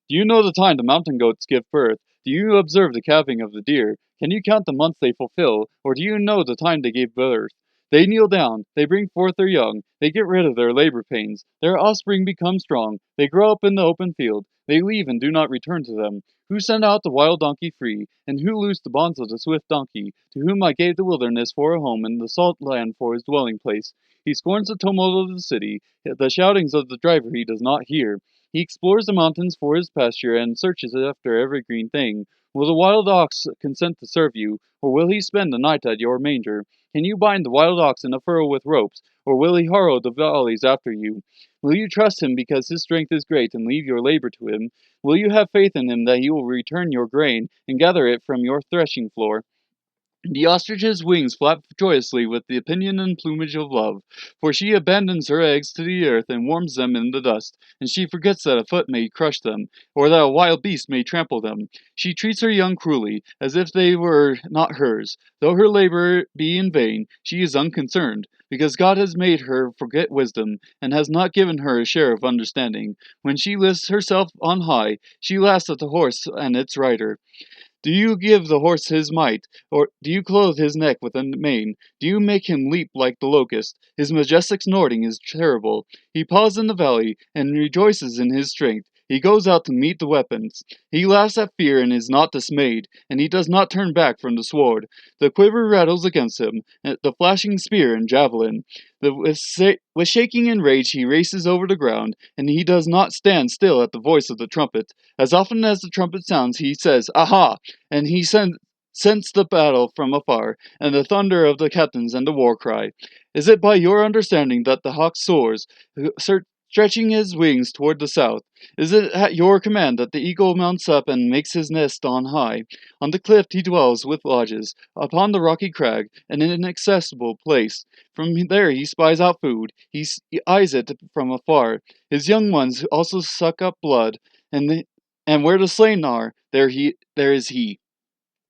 Do you know the time the mountain goats give birth? Do you observe the calving of the deer? Can you count the months they fulfill, or do you know the time they gave birth? They kneel down, they bring forth their young, they get rid of their labor pains, their offspring become strong, they grow up in the open field, they leave and do not return to them. Who sent out the wild donkey free, and who loosed the bonds of the swift donkey, to whom I gave the wilderness for a home and the salt land for his dwelling place? He scorns the tumult of the city, the shoutings of the driver he does not hear. He explores the mountains for his pasture and searches after every green thing. Will the wild ox consent to serve you, or will he spend the night at your manger? Can you bind the wild ox in a furrow with ropes, or will he harrow the valleys after you? Will you trust him because his strength is great and leave your labor to him? Will you have faith in him that he will return your grain and gather it from your threshing floor? The ostrich's wings flap joyously with the pinion and plumage of love, for she abandons her eggs to the earth and warms them in the dust, and she forgets that a foot may crush them, or that a wild beast may trample them. She treats her young cruelly, as if they were not hers. Though her labor be in vain, she is unconcerned, because God has made her forget wisdom, and has not given her a share of understanding. When she lifts herself on high, she laughs at the horse and its rider. Do you give the horse his might, or do you clothe his neck with a mane? Do you make him leap like the locust? His majestic snorting is terrible. He paws in the valley, and rejoices in his strength. He goes out to meet the weapons. He laughs at fear and is not dismayed, and he does not turn back from the sword. The quiver rattles against him, the flashing spear and javelin. With shaking and rage he races over the ground, and he does not stand still at the voice of the trumpet. As often as the trumpet sounds, he says, "Aha!" and he scents the battle from afar, and the thunder of the captains and the war cry. Is it by your understanding that the hawk soars, stretching his wings toward the south? Is it at your command that the eagle mounts up and makes his nest on high? On the cliff he dwells with lodges, upon the rocky crag, an inaccessible place. From there he spies out food, he eyes it from afar. His young ones also suck up blood, and where the slain are, there is he.